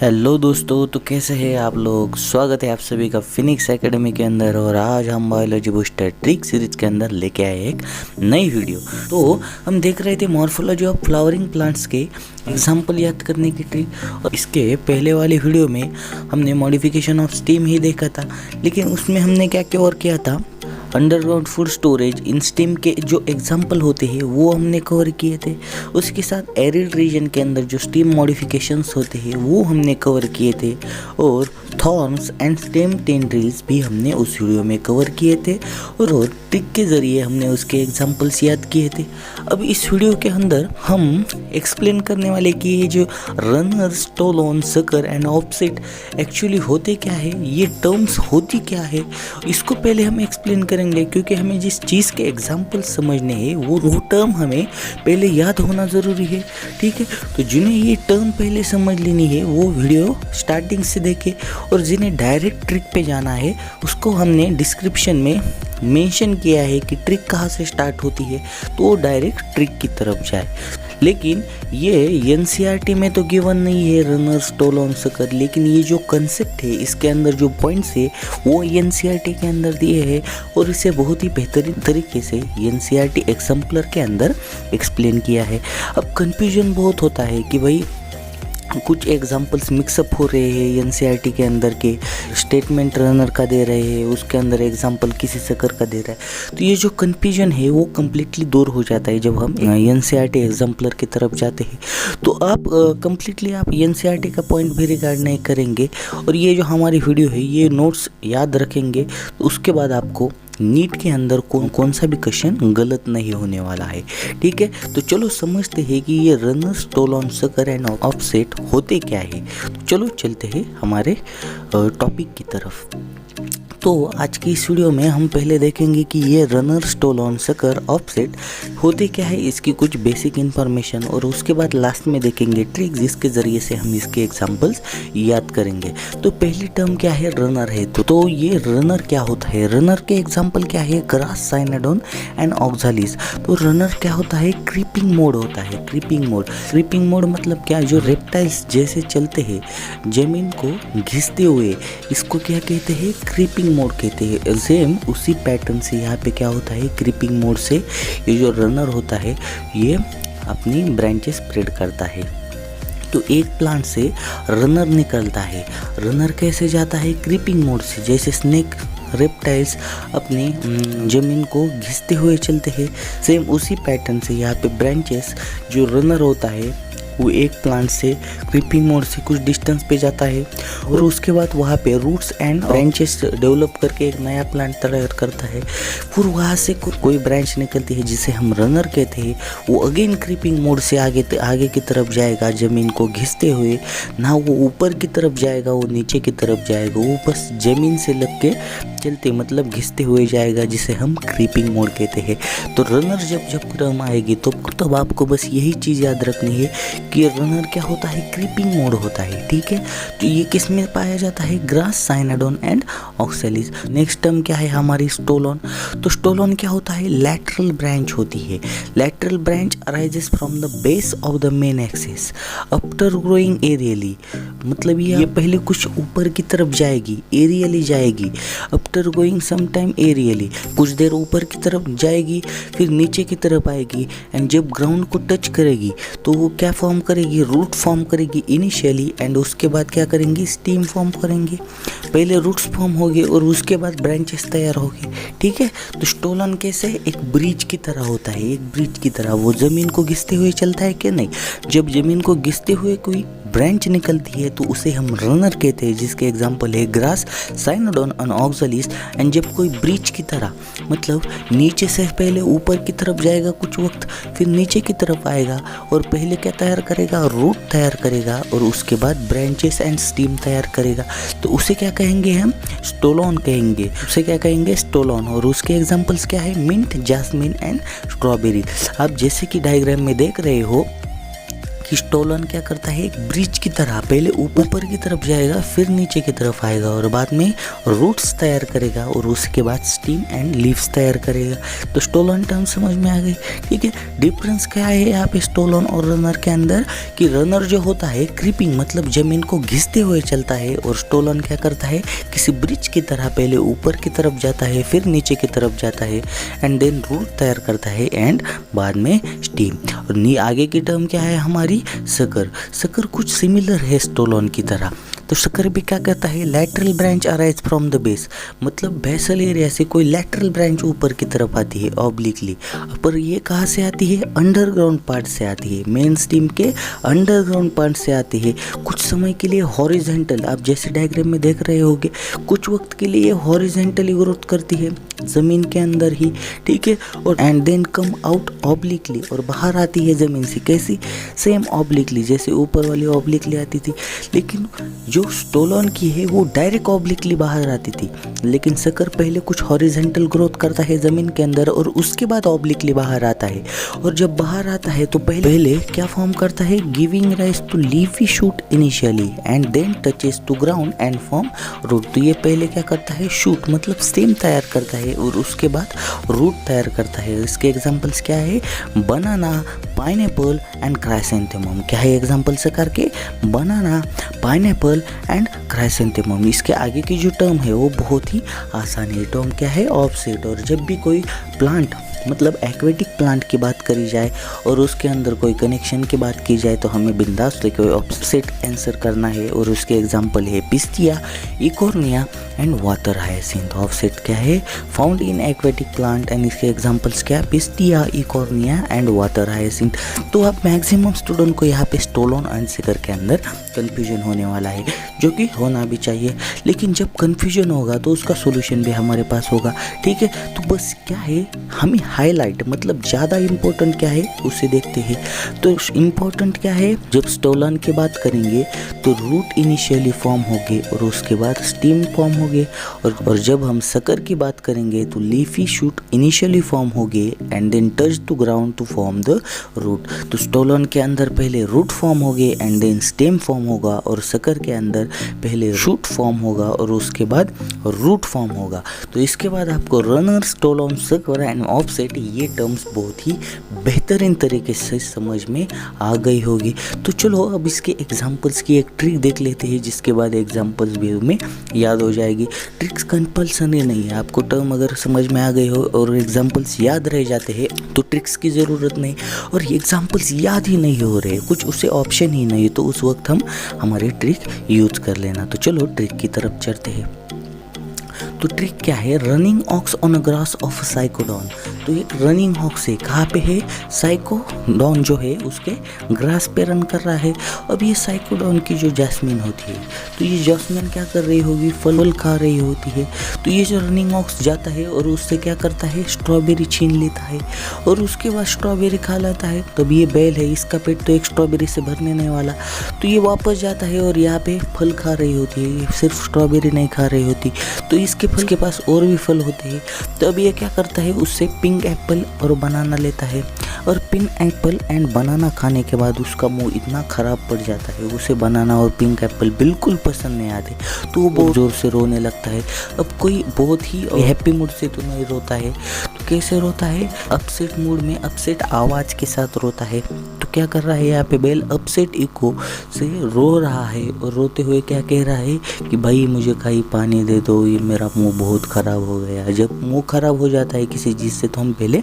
Hello दोस्तों, तो कैसे हैं आप लोग। स्वागत है आप सभी का फिनिक्स एकेडमी के अंदर। और आज हम बायोलॉजी बूस्टर ट्रिक सीरीज के अंदर लेके आए एक नई वीडियो। तो हम देख रहे थे मॉर्फोलॉजी ऑफ फ्लावरिंग प्लांट्स के एग्जाम्पल याद करने की ट्रिक। और इसके पहले वाले वीडियो में हमने मॉडिफिकेशन ऑफ स्टीम ही देखा था, लेकिन उसमें हमने क्या कवर किया था, underground food storage in steam के जो एग्जाम्पल होते हैं वो हमने कवर किए थे। उसके साथ एरिड रीजन के अंदर जो स्टीम मॉडिफिकेशंस होते हैं वो हमने कवर किए थे। और थॉर्न्स एंड स्टेम टेंड्रिल्स भी हमने उस वीडियो में कवर किए थे और ट्रिक के ज़रिए हमने उसके एग्जाम्पल्स याद किए थे। अब इस वीडियो के अंदर हम एक्सप्लेन करने वाले कि ये जो runner, stolon, sucker and offset actually होते क्या है, ये टर्म्स होती क्या है, इसको पहले हम एक्सप्लेन करेंगे। क्योंकि हमें जिस चीज़ के एग्जाम्पल समझने हैं वो टर्म हमें पहले याद होना ज़रूरी है। ठीक है, तो जिन्हें ये टर्म पहले समझ लेनी है वो वीडियो स्टार्टिंग से देखे, और जिन्हें डायरेक्ट ट्रिक पे जाना है उसको हमने डिस्क्रिप्शन में मेंशन किया है कि ट्रिक कहाँ से स्टार्ट होती है, तो वो डायरेक्ट ट्रिक की तरफ जाए। लेकिन ये एनसीईआरटी में तो गिवन नहीं है रनर, स्टोलोन, सकर, लेकिन ये जो कंसेप्ट है इसके अंदर जो पॉइंट्स है वो एनसीईआरटी के अंदर दिए हैं और इसे बहुत ही बेहतरीन तरीके से एनसीईआरटी एग्जाम्पलर के अंदर एक्सप्लेन किया है। अब कंफ्यूजन बहुत होता है कि भाई कुछ एग्जाम्पल्स मिक्सअप हो रहे हैं एनसीईआरटी के अंदर के, स्टेटमेंट रनर का दे रहे हैं, उसके अंदर एग्जाम्पल किसी सकर का दे रहा है। तो ये जो कन्फ्यूजन है वो कम्प्लीटली दूर हो जाता है जब हम एनसीईआरटी एग्जाम्पलर की तरफ जाते हैं। तो आप कम्प्लीटली आप एनसीईआरटी का पॉइंट भी रिगार्ड नहीं करेंगे और ये जो हमारी वीडियो है ये नोट्स याद रखेंगे, तो उसके बाद आपको नीट के अंदर कौन सा भी क्वेश्चन गलत नहीं होने वाला है। ठीक है, तो चलो समझते हैं कि ये runner, stolon, sucker and offset होते क्या है। तो चलो चलते हैं हमारे टॉपिक की तरफ। तो आज की इस वीडियो में हम पहले देखेंगे कि ये रनर, स्टोलोन, सकर, ऑफसेट होते क्या है, इसकी कुछ बेसिक इन्फॉर्मेशन, और उसके बाद लास्ट में देखेंगे ट्रिक जिसके ज़रिए से हम इसके एग्जांपल्स याद करेंगे। तो पहली टर्म क्या है, रनर है। तो ये रनर क्या होता है, रनर के एग्जाम्पल क्या है, ग्रास, साइनाडोन एंड ऑक्सालिस। तो रनर क्या होता है, क्रीपिंग मोड होता है। क्रीपिंग मोड मतलब क्या, जो रेप्टाइल्स जैसे चलते हैं जमीन को घिसते हुए, इसको क्या कहते हैं, क्रीपिंग मोड कहते हैं। सेम उसी पैटर्न से यहाँ पे क्या होता है, क्रीपिंग मोड से ये जो रनर होता है ये अपनी ब्रांचेस स्प्रेड करता है। तो एक प्लांट से रनर निकलता है। रनर कैसे जाता है, क्रीपिंग मोड से, जैसे स्नेक, रेप्टाइल्स अपनी ज़मीन को घिसते हुए चलते हैं। सेम उसी पैटर्न से यहाँ पे ब्रांचेस जो रनर होता है वो एक प्लांट से क्रीपिंग मोड से कुछ डिस्टेंस पे जाता है और उसके बाद वहाँ पे रूट्स एंड ब्रांचेस डेवलप करके एक नया प्लांट तैयार करता है। फिर वहाँ से कोई ब्रांच निकलती है जिसे हम रनर कहते हैं, वो अगेन क्रीपिंग मोड से आगे की तरफ जाएगा ज़मीन को घिसते हुए। ना वो ऊपर की तरफ जाएगा वो नीचे की तरफ जाएगा, वो बस ज़मीन से लग के चलते मतलब घिसते हुए जाएगा, जिसे हम क्रीपिंग मोड कहते हैं। तो रनर जब टर्म आएगी तो तब आपको बस यही चीज़ याद रखनी है कि रनर क्या होता है, क्रीपिंग मोड होता है। ठीक है, तो ये किस में पाया जाता है, grass, cynodon and oxalis. Next term क्या है हमारी, स्टोलोन। तो स्टोलोन क्या होता है, लैटरल ब्रांच होती है। Lateral branch arises from the base of the main axis after growing aerially. मतलब ये पहले कुछ ऊपर की तरफ जाएगी, एरियली जाएगी, after going some time aerially, कुछ देर ऊपर की तरफ जाएगी, फिर नीचे की तरफ आएगी, एंड जब ग्राउंड को टच करेगी तो वो क्या फॉर्म करेगी, रूट फॉर्म करेगी इनिशियली, एंड उसके बाद क्या करेंगी, स्टीम फॉर्म करेंगे। पहले रूट्स फॉर्म होंगे और उसके बाद ब्रांचेस तैयार होंगे। ठीक है, तो स्टोलन कैसे, एक ब्रिज की तरह होता है, एक ब्रिज की तरह वो ज़मीन को घिसते हुए चलता है कि नहीं। जब ज़मीन को घिसते हुए कोई ब्रांच निकलती है तो उसे हम रनर कहते हैं, जिसके एग्जाम्पल है grass, cynodon and oxalis. And जब कोई ब्रिज की तरह मतलब नीचे से पहले ऊपर की तरफ जाएगा कुछ वक्त, फिर नीचे की तरफ आएगा और पहले क्या तैयार करेगा, रूट तैयार करेगा, और उसके बाद ब्रांचेस एंड स्टीम तैयार करेगा, तो उसे क्या कहेंगे, हम स्टोलोन कहेंगे। उसे क्या कहेंगे, स्टोलोन। और उसके एग्जाम्पल्स क्या है, मिंट, जास्मिन एंड स्ट्रॉबेरी। आप जैसे कि डायग्राम में देख रहे हो कि स्टोलन क्या करता है, एक ब्रिज की तरह पहले ऊपर की तरफ जाएगा, फिर नीचे की तरफ आएगा और बाद में रूट्स तैयार करेगा और उसके बाद स्टीम एंड लीव्स तैयार करेगा। तो स्टोलन टर्म समझ में आ गई, ठीक है। डिफरेंस क्या है यहाँ पे स्टोलन और रनर के अंदर, कि रनर जो होता है क्रीपिंग मतलब जमीन को घिसते हुए चलता है, और स्टोलन क्या करता है, किसी ब्रिज की तरह पहले ऊपर की तरफ जाता है, फिर नीचे की तरफ जाता है एंड देन रूट तैयार करता है एंड बाद में स्टीम। और आगे की टर्म क्या है हमारी, सकर। सकर कुछ सिमिलर है स्टोलन की तरह। तो सकर भी क्या कहता है, lateral branch arise from the base, मतलब बेसल एरिया से कोई लैटरल ब्रांच ऊपर की तरफ आती है ऑब्लिकली, पर ये कहाँ से आती है, अंडरग्राउंड पार्ट से आती है, मेन स्टीम के अंडरग्राउंड पार्ट से आती है। कुछ समय के लिए हॉरिजेंटल, आप जैसे डायग्राम में देख रहे होगे, कुछ वक्त के लिए हॉरिजेंटली ग्रोथ करती है जमीन के अंदर ही, ठीक है, और and then come out obliquely, और बाहर आती है जमीन से, कैसी, सेम ऑब्लिकली, जैसे ऊपर वाली ऑब्लिकली आती थी। लेकिन जो स्टोलन की है वो डायरेक्ट ऑब्लिकली बाहर आती थी, लेकिन सकर पहले कुछ हॉरिजेंटल ग्रोथ करता है जमीन के अंदर और उसके बाद ऑब्लिकली बाहर आता है। और जब बाहर आता है तो पहले क्या फॉर्म करता है, giving rise to leafy shoot initially and then touches to ground and form root. तो ये पहले क्या करता है, शूट मतलब स्टेम तैयार करता है और उसके बाद रूट तैयार करता है। इसके एग्जांपल्स क्या है, बनाना, पाइनएप्पल एंड क्राइसेंथेमम। क्या है एग्जांपल सकर के, बनाना, पाइनएप्पल एंड क्राइसेंथेमम। इसके आगे की जो टर्म है वो बहुत ही आसान है, टर्म क्या है, ऑफसेट। और जब भी कोई प्लांट मतलब एक्वेटिक प्लांट की बात करी जाए और उसके अंदर कोई कनेक्शन की बात की जाए तो हमें बिंदास लेके ऑफसेट आंसर करना है। और उसके एग्जांपल है pistia, Eichhornia and water hyacinth. Offset क्या है, found in aquatic plant and इसके एग्जांपल्स क्या है, pistia, Eichhornia and water hyacinth. तो अब मैक्सिमम स्टूडेंट को यहाँ पे स्टोलन एंड सकर के अंदर कन्फ्यूजन होने वाला है, जो कि होना भी चाहिए। लेकिन जब कन्फ्यूजन होगा तो उसका सोल्यूशन भी हमारे पास होगा, ठीक है। तो बस क्या है, हमें हाईलाइट मतलब ज़्यादा इम्पोर्टेंट क्या है उसे देखते हैं। तो इम्पोर्टेंट क्या है, जब स्टोलन की बात करेंगे तो रूट इनिशियली फॉर्म होंगे और उसके बाद स्टीम फॉर्म होंगे। और जब हम सकर की बात करेंगे तो लीफी शूट इनिशियली फॉर्म होंगे and then touch to ground to form the root. तो स्टोलन के अंदर पहले रूट फॉर्म होंगे एंड देन स्टेम फॉर्म होगा, और सकर के अंदर पहले शूट फॉर्म होगा और उसके बाद रूट फॉर्म होगा। तो इसके बाद आपको runner, stolon, sucker and offset ये टर्म्स बहुत ही बेहतरीन तरीके से समझ में आ गई होगी। तो चलो अब इसके एग्जांपल्स की एक ट्रिक देख लेते हैं, जिसके बाद एग्जांपल्स भी हमें याद हो जाएगी। ट्रिक्स कंपल्सरी नहीं है, आपको टर्म अगर समझ में आ गई हो और एग्जांपल्स याद रह जाते हैं तो ट्रिक्स की ज़रूरत नहीं। और एग्जांपल्स याद ही नहीं हो रहे, कुछ उसे ऑप्शन ही नहीं, तो उस वक्त हम हमारी ट्रिक यूज कर लेना। तो चलो ट्रिक की तरफ चलते हैं। तो ट्रिक क्या है, running ox on a grass of cynodon. तो एक रनिंग ऑक्स है, कहाँ पे है, साइकोडॉन जो है उसके ग्रास पे रन कर रहा है। अब ये साइकोडॉन की जो जैस्मिन होती है, तो ये जैस्मिन क्या कर रही होगी, फल खा रही होती है। तो ये जो रनिंग ऑक्स जाता है और उससे क्या करता है, स्ट्रॉबेरी छीन लेता है और उसके बाद स्ट्रॉबेरी खा लेता है। तब ये बैल है, इसका पेट तो एक स्ट्रॉबेरी से भरने नहीं वाला, तो ये वापस जाता है और यहाँ पे फल खा रही होती है, सिर्फ स्ट्रॉबेरी नहीं खा रही होती। तो इसके फल के पास और भी फल होते हैं। तो अब ये क्या करता है, उससे पिंक एप्पल और बनाना लेता है, और पिंक एप्पल एंड बनाना खाने के बाद उसका मुंह इतना ख़राब पड़ जाता है, उसे बनाना और पिंक एप्पल बिल्कुल पसंद नहीं आते, तो वो बहुत ज़ोर से रोने लगता है। अब कोई बहुत ही हैप्पी मूड से तो नहीं रोता है, तो कैसे रोता है, अपसेट मूड में अपसेट आवाज़ के साथ रोता है। तो क्या कर रहा है यहाँ पे बेल, अपसेट इको से रो रहा है और रोते हुए क्या कह रहा है कि भाई मुझे कहीं पानी दे दो, ये मेरा मुंह बहुत ख़राब हो गया। जब मुंह ख़राब हो जाता है किसी चीज़ से तो हम पहले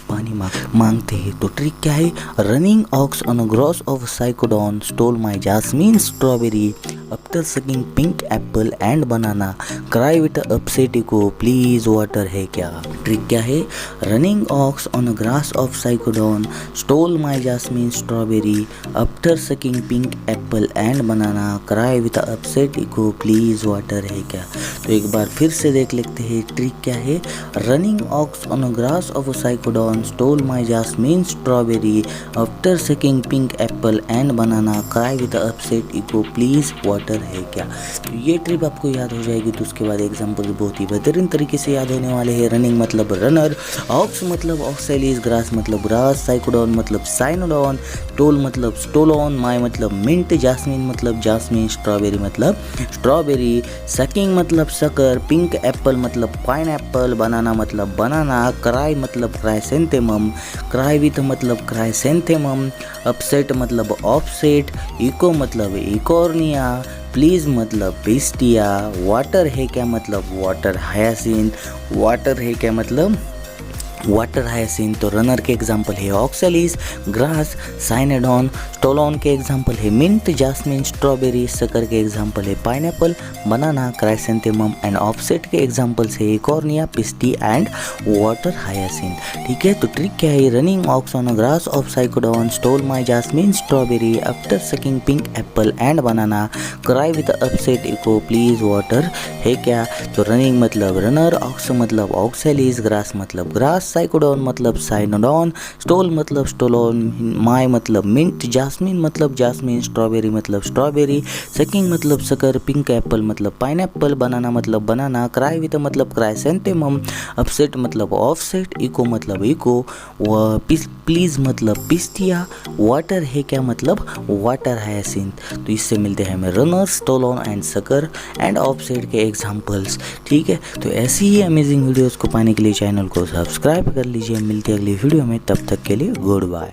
पानी मांगते हैं। तो ट्रिक क्या है, running ox on a grass of cynodon stole my jasmine strawberry after sucking pink apple and banana, cry with upset eco please water है क्या। ट्रिक क्या है, running ox on a grass of cynodon stole my jasmine strawberry after sucking pink apple and banana, cry with upset eco please water है क्या। तो एक बार फिर से देख लेते हैं ट्रिक क्या है, running ox on a grass of cynodon stole my jasmine strawberry after sucking pink apple and banana cry with upset eco please water है क्या। तो ये ट्रिप आपको याद हो जाएगी। तो उसके बाद एग्जाम्पल बहुत ही बेहतरीन तरीके से याद होने वाले हैं। रनिंग मतलब रनर, ऑक्स मतलब ऑक्सेलिस, ग्रास मतलब ग्रास, साइकोडॉन मतलब साइनोडॉन, स्टोल मतलब स्टोलॉन, माई मतलब मिंट, जास्मिन मतलब जास्मिन, स्ट्रॉबेरी मतलब स्ट्रॉबेरी, सकिंग मतलब सकर, पिंक एप्पल मतलब पाइनएप्पल, बनाना मतलब बनाना, क्राई मतलब क्राइसेंथेमम, क्राई विथ मतलब क्राइसेंथेमम, अपसेट मतलब ऑफसेट, इको मतलब इकोर्निया, प्लीज़ मतलब पिस्टिया, वाटर है क्या मतलब वाटर हायासिन, वाटर है क्या मतलब वाटर हायासिन। तो रनर के एग्जाम्पल है ऑक्सेलिस, ग्रास, साइनेडॉन, स्टोलॉन के एग्जाम्पल है मिंट, जास्मिन, स्ट्रॉबेरी, सकर के एग्जाम्पल है pineapple, banana, chrysanthemum and offset के एग्जाम्पल्स है eichhornia, pistia and water hyacinth. ठीक है, तो ट्रिक क्या है, running ox on a grass of cynodon, stole my jasmine strawberry after sucking pink apple and banana, cry with upset eco please water है क्या। तो रनिंग मतलब रनर, ऑक्स मतलब ऑक्सेलिस, ग्रास मतलब ग्रास, साइकोडॉन मतलब साइनोडॉन, स्टोल मतलब स्टोलॉन, माई मतलब mint, jasmine मतलब जास्मिन, स्ट्रॉबेरी मतलब स्ट्रॉबेरी, सकिंग मतलब सकर, पिंक एप्पल मतलब पाइनएप्पल, बनाना मतलब बनाना, क्राई विद मतलब क्राइसेंथेमम, अपसेट मतलब ऑफसेट, इको मतलब इको, प्लीज मतलब पिस्टिया, वाटर है क्या मतलब वाटर हायासिंथ। तो इससे मिलते हैं हमें runner, stolon and sucker and offset के एग्जांपल्स। ठीक है, तो ऐसी ही अमेजिंग वीडियोस को पाने के लिए चैनल को सब्सक्राइब कर लीजिए। मिलते हैं अगली वीडियो में, तब तक के लिए गुड बाय।